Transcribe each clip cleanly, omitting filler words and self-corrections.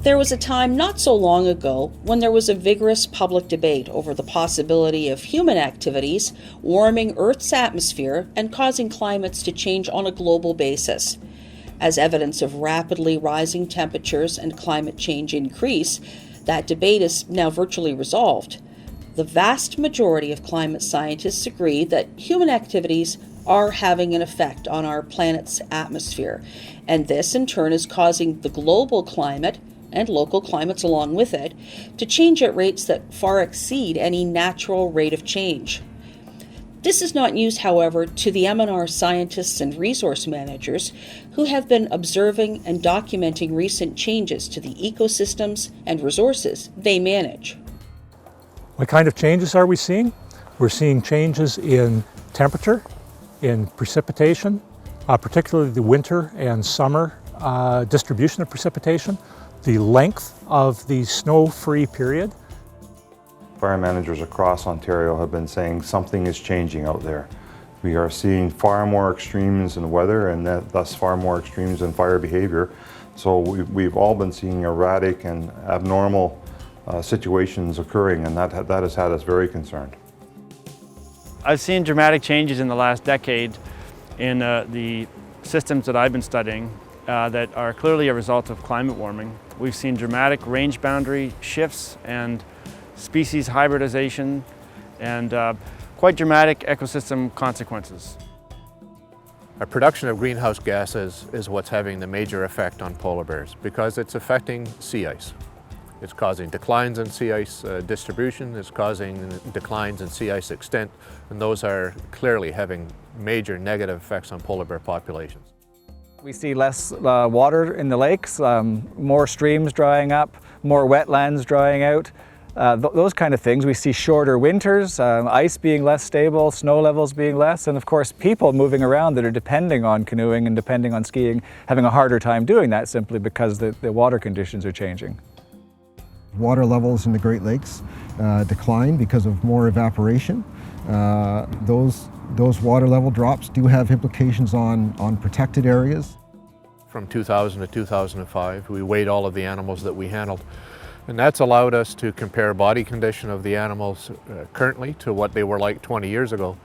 There was a time not so long ago when there was a vigorous public debate over the possibility of human activities warming Earth's atmosphere and causing climates to change on a global basis. As evidence of rapidly rising temperatures and climate change increase, that debate is now virtually resolved. The vast majority of climate scientists agree that human activities are having an effect on our planet's atmosphere, and this in turn is causing the global climate, and local climates along with it, to change at rates that far exceed any natural rate of change. This is not news, however, to the M&R scientists and resource managers who have been observing and documenting recent changes to the ecosystems and resources they manage. What kind of changes are we seeing? We're seeing changes in temperature, in precipitation, particularly the winter and summer distribution of precipitation, the length of the snow-free period. Fire managers across Ontario have been saying something is changing out there. We are seeing far more extremes in weather and thus far more extremes in fire behavior. So we've all been seeing erratic and abnormal situations occurring, and that has had us very concerned. I've seen dramatic changes in the last decade in the systems that I've been studying that are clearly a result of climate warming. We've seen dramatic range boundary shifts and species hybridization and quite dramatic ecosystem consequences. Our production of greenhouse gases is what's having the major effect on polar bears because it's affecting sea ice. It's causing declines in sea ice distribution, it's causing declines in sea ice extent, and those are clearly having major negative effects on polar bear populations. We see less water in the lakes, more streams drying up, more wetlands drying out, those kind of things. We see shorter winters, ice being less stable, snow levels being less, and of course people moving around that are depending on canoeing and depending on skiing, having a harder time doing that simply because the water conditions are changing. Water levels in the Great Lakes decline because of more evaporation. Those water level drops do have implications on protected areas. From 2000 to 2005, we weighed all of the animals that we handled, and that's allowed us to compare body condition of the animals currently to what they were like 20 years ago.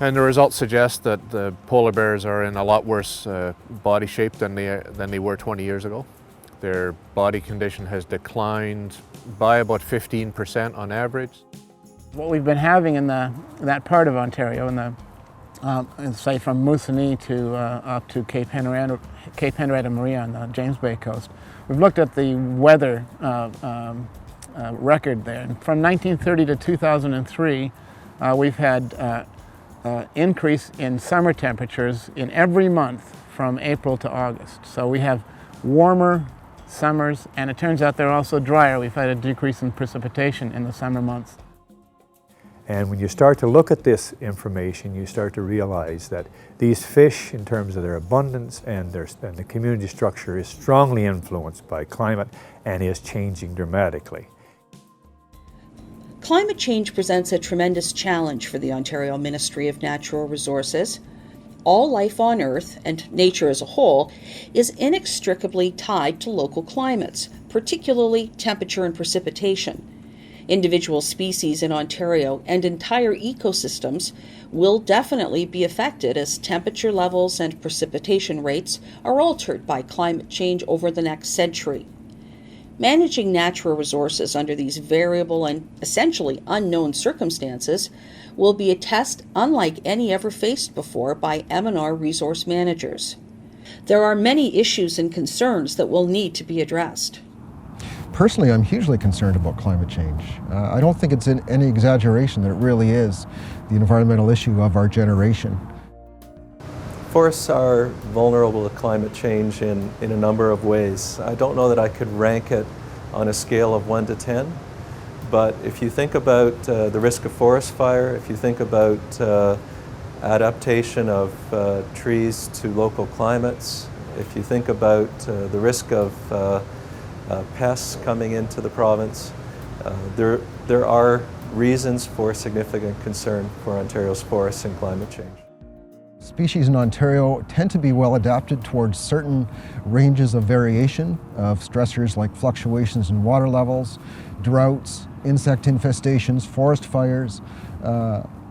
And the results suggest that the polar bears are in a lot worse body shape than they were 20 years ago. Their body condition has declined by about 15% on average. What we've been having in that part of Ontario, say from Moosonee to up to Cape Henrietta Maria on the James Bay coast, we've looked at the weather record there. And from 1930 to 2003, we've had increase in summer temperatures in every month from April to August. So we have warmer summers, and it turns out they're also drier. We've had a decrease in precipitation in the summer months. And when you start to look at this information, you start to realize that these fish, in terms of their abundance and the community structure, is strongly influenced by climate and is changing dramatically. Climate change presents a tremendous challenge for the Ontario Ministry of Natural Resources. All life on Earth, and nature as a whole, is inextricably tied to local climates, particularly temperature and precipitation. Individual species in Ontario and entire ecosystems will definitely be affected as temperature levels and precipitation rates are altered by climate change over the next century. Managing natural resources under these variable and essentially unknown circumstances will be a test unlike any ever faced before by M&R resource managers. There are many issues and concerns that will need to be addressed. Personally, I'm hugely concerned about climate change. I don't think it's any exaggeration that it really is the environmental issue of our generation. Forests are vulnerable to climate change in a number of ways. I don't know that I could rank it on a scale of 1 to 10, but if you think about the risk of forest fire, if you think about adaptation of trees to local climates, if you think about the risk of pests coming into the province, there are reasons for significant concern for Ontario's forests and climate change. Species in Ontario tend to be well adapted towards certain ranges of variation of stressors like fluctuations in water levels, droughts, insect infestations, forest fires,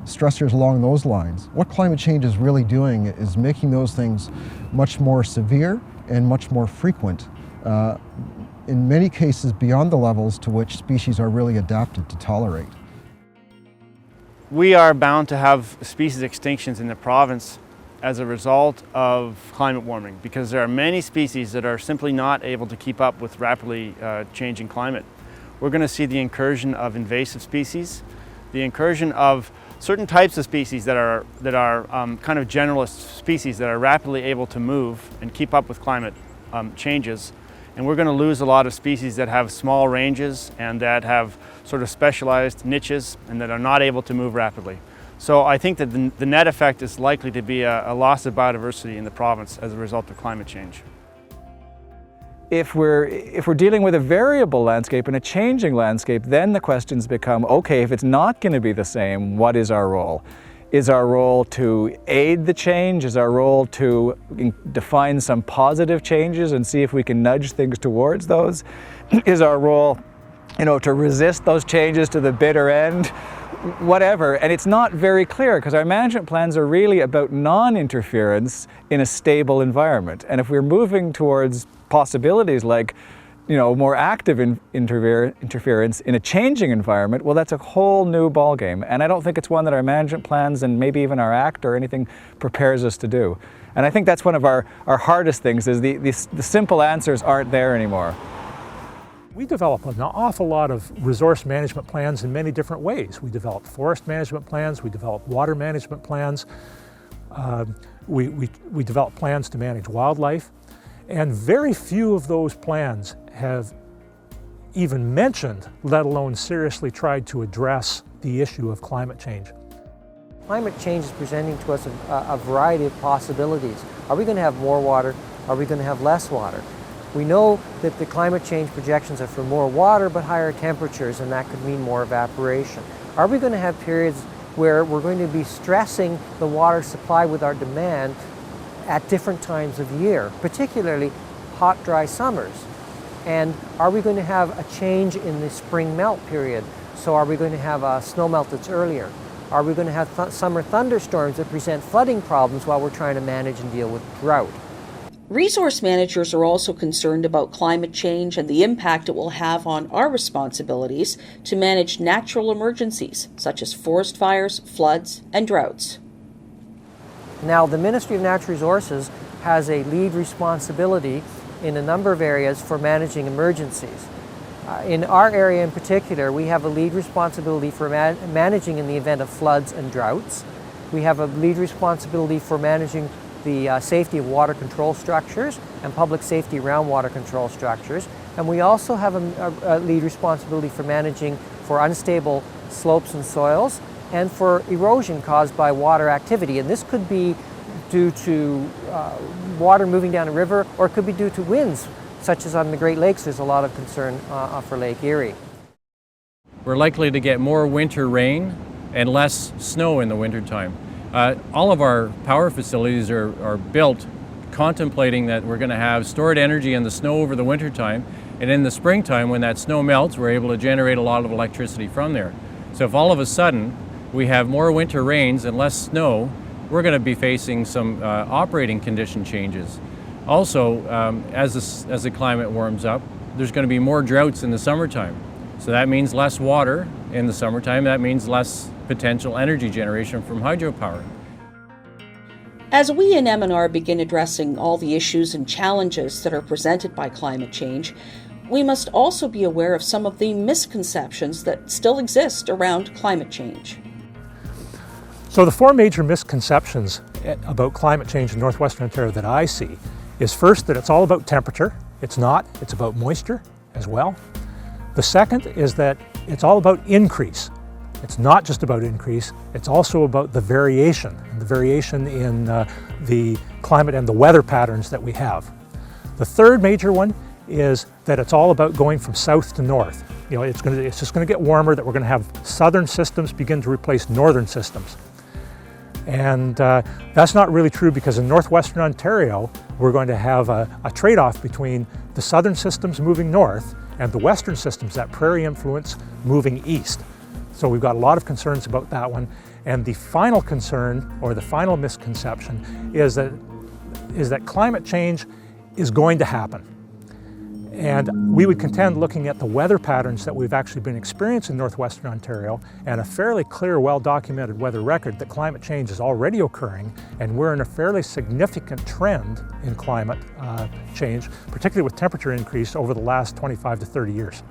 stressors along those lines. What climate change is really doing is making those things much more severe and much more frequent, in many cases beyond the levels to which species are really adapted to tolerate. We are bound to have species extinctions in the province as a result of climate warming, because there are many species that are simply not able to keep up with rapidly changing climate. We're going to see the incursion of invasive species, the incursion of certain types of species that are kind of generalist species that are rapidly able to move and keep up with climate changes. And we're going to lose a lot of species that have small ranges and that have sort of specialized niches and that are not able to move rapidly. So I think that the net effect is likely to be a loss of biodiversity in the province as a result of climate change. If we're dealing with a variable landscape and a changing landscape, then the questions become, okay, if it's not going to be the same, what is our role? Is our role to aid the change? Is our role to define some positive changes and see if we can nudge things towards those? Is our role, to resist those changes to the bitter end? Whatever. And it's not very clear, because our management plans are really about non-interference in a stable environment. And if we're moving towards possibilities like more active interference in a changing environment, well, that's a whole new ballgame. And I don't think it's one that our management plans and maybe even our Act or anything prepares us to do. And I think that's one of our hardest things, is the simple answers aren't there anymore. We develop an awful lot of resource management plans in many different ways. We develop forest management plans, we develop water management plans, we develop plans to manage wildlife, and very few of those plans have even mentioned, let alone seriously tried to address the issue of climate change. Climate change is presenting to us a variety of possibilities. Are we going to have more water? Are we going to have less water? We know that the climate change projections are for more water but higher temperatures, and that could mean more evaporation. Are we going to have periods where we're going to be stressing the water supply with our demand at different times of year, particularly hot, dry summers? And are we going to have a change in the spring melt period? So are we going to have a snow melt that's earlier? Are we going to have summer thunderstorms that present flooding problems while we're trying to manage and deal with drought? Resource managers are also concerned about climate change and the impact it will have on our responsibilities to manage natural emergencies, such as forest fires, floods, and droughts. Now, the Ministry of Natural Resources has a lead responsibility in a number of areas for managing emergencies. In our area in particular, we have a lead responsibility for managing in the event of floods and droughts. We have a lead responsibility for managing the safety of water control structures and public safety around water control structures. And we also have a lead responsibility for managing for unstable slopes and soils and for erosion caused by water activity. And this could be due to water moving down a river, or it could be due to winds, such as on the Great Lakes. There's a lot of concern for Lake Erie. We're likely to get more winter rain and less snow in the wintertime. All of our power facilities are built contemplating that we're going to have stored energy in the snow over the wintertime, and in the springtime, when that snow melts, we're able to generate a lot of electricity from there. So if all of a sudden we have more winter rains and less snow, we're going to be facing some operating condition changes. Also, as the climate warms up, there's going to be more droughts in the summertime. So that means less water in the summertime. That means less potential energy generation from hydropower. As we in M&R begin addressing all the issues and challenges that are presented by climate change, we must also be aware of some of the misconceptions that still exist around climate change. So the four major misconceptions about climate change in northwestern Ontario that I see is, first, that it's all about temperature. It's not. It's about moisture as well. The second is that it's all about increase. It's not just about increase, it's also about the variation in the climate and the weather patterns that we have. The third major one is that it's all about going from south to north. It's just going to get warmer, that we're going to have southern systems begin to replace northern systems. And that's not really true, because in northwestern Ontario, we're going to have a trade-off between the southern systems moving north and the western systems, that prairie influence, moving east. So we've got a lot of concerns about that one. And the final concern, or the final misconception, is that climate change is going to happen. And we would contend, looking at the weather patterns that we've actually been experiencing in northwestern Ontario, and a fairly clear, well-documented weather record, that climate change is already occurring, and we're in a fairly significant trend in climate change, particularly with temperature increase over the last 25 to 30 years.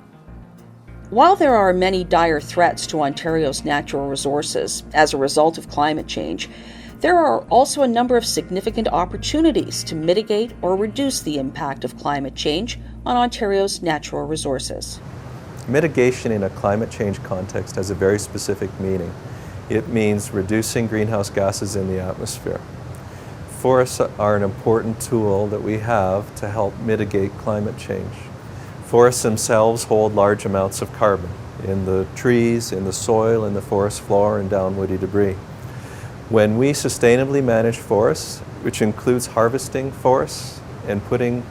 While there are many dire threats to Ontario's natural resources as a result of climate change, there are also a number of significant opportunities to mitigate or reduce the impact of climate change on Ontario's natural resources. Mitigation in a climate change context has a very specific meaning. It means reducing greenhouse gases in the atmosphere. Forests are an important tool that we have to help mitigate climate change. Forests themselves hold large amounts of carbon in the trees, in the soil, in the forest floor, and down woody debris. When we sustainably manage forests, which includes harvesting forests and putting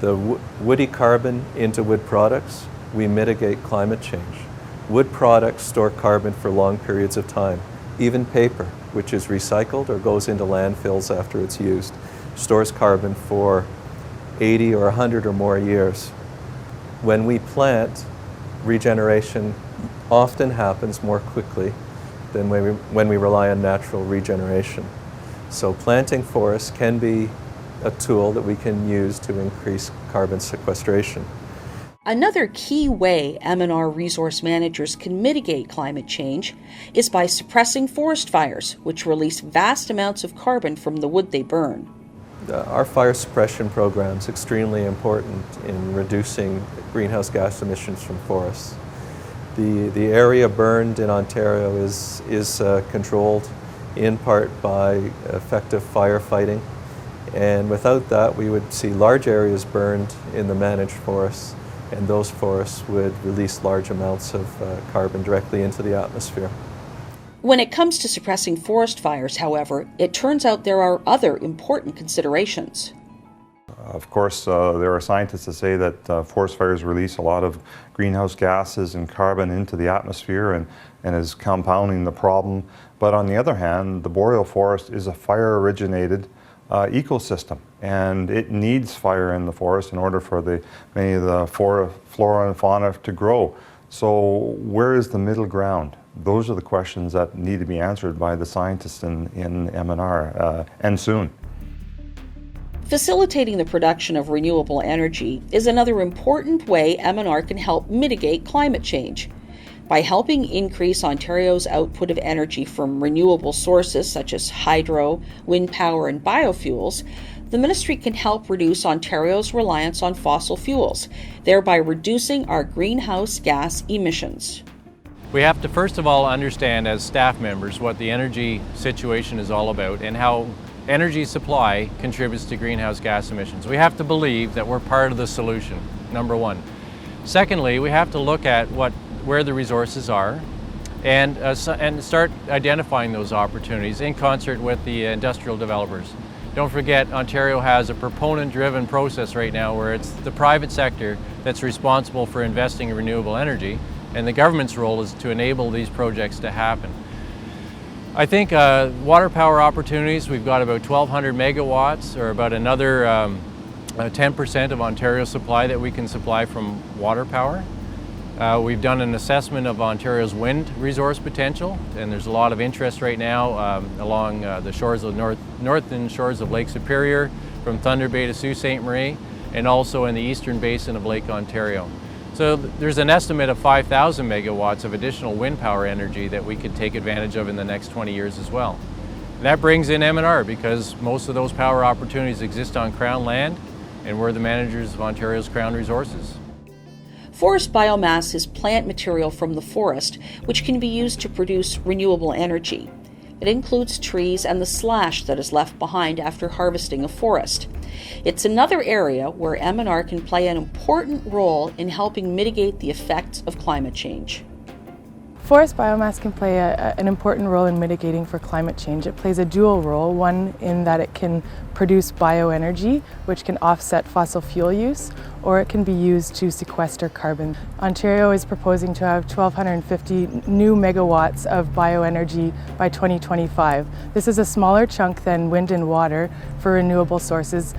the woody carbon into wood products, we mitigate climate change. Wood products store carbon for long periods of time. Even paper, which is recycled or goes into landfills after it's used, stores carbon for 80 or 100 or more years. When we plant, regeneration often happens more quickly than when we rely on natural regeneration. So planting forests can be a tool that we can use to increase carbon sequestration. Another key way M&R resource managers can mitigate climate change is by suppressing forest fires, which release vast amounts of carbon from the wood they burn. Our fire suppression program is extremely important in reducing greenhouse gas emissions from forests. The area burned in Ontario is controlled in part by effective firefighting, and without that we would see large areas burned in the managed forests, and those forests would release large amounts of carbon directly into the atmosphere. When it comes to suppressing forest fires, however, it turns out there are other important considerations. Of course, there are scientists that say that forest fires release a lot of greenhouse gases and carbon into the atmosphere and is compounding the problem. But on the other hand, the boreal forest is a fire-originated ecosystem, and it needs fire in the forest in order for many of the flora and fauna to grow. So where is the middle ground? Those are the questions that need to be answered by the scientists in M&R, and soon. Facilitating the production of renewable energy is another important way M&R can help mitigate climate change. By helping increase Ontario's output of energy from renewable sources such as hydro, wind power, and biofuels, the Ministry can help reduce Ontario's reliance on fossil fuels, thereby reducing our greenhouse gas emissions. We have to first of all understand as staff members what the energy situation is all about and how energy supply contributes to greenhouse gas emissions. We have to believe that we're part of the solution, number one. Secondly, we have to look at where the resources are and start identifying those opportunities in concert with the industrial developers. Don't forget, Ontario has a proponent-driven process right now where it's the private sector that's responsible for investing in renewable energy, and the government's role is to enable these projects to happen. I think water power opportunities, we've got about 1,200 megawatts, or about another 10% of Ontario's supply that we can supply from water power. We've done an assessment of Ontario's wind resource potential, and there's a lot of interest right now along the shores of northern shores of Lake Superior, from Thunder Bay to Sault Ste. Marie, and also in the eastern basin of Lake Ontario. So there's an estimate of 5,000 megawatts of additional wind power energy that we could take advantage of in the next 20 years as well. And that brings in M&R because most of those power opportunities exist on Crown land, and we're the managers of Ontario's Crown resources. Forest biomass is plant material from the forest, which can be used to produce renewable energy. It includes trees and the slash that is left behind after harvesting a forest. It's another area where M&R can play an important role in helping mitigate the effects of climate change. Forest biomass can play an important role in mitigating for climate change. It plays a dual role, one in that it can produce bioenergy, which can offset fossil fuel use, or it can be used to sequester carbon. Ontario is proposing to have 1,250 new megawatts of bioenergy by 2025. This is a smaller chunk than wind and water for renewable sources.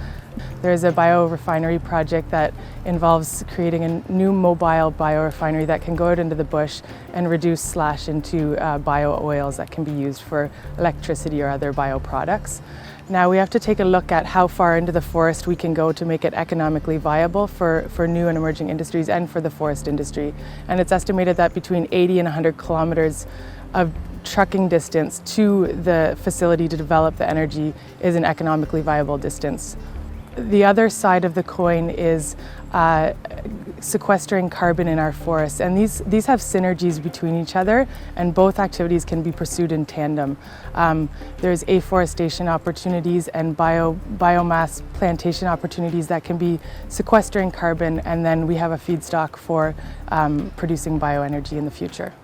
There's a biorefinery project that involves creating a new mobile biorefinery that can go out into the bush and reduce slash into bio-oils that can be used for electricity or other bioproducts. Now we have to take a look at how far into the forest we can go to make it economically viable for new and emerging industries and for the forest industry. And it's estimated that between 80 and 100 kilometers of trucking distance to the facility to develop the energy is an economically viable distance. The other side of the coin is sequestering carbon in our forests, and these have synergies between each other, and both activities can be pursued in tandem. There's afforestation opportunities and biomass plantation opportunities that can be sequestering carbon, and then we have a feedstock for producing bioenergy in the future.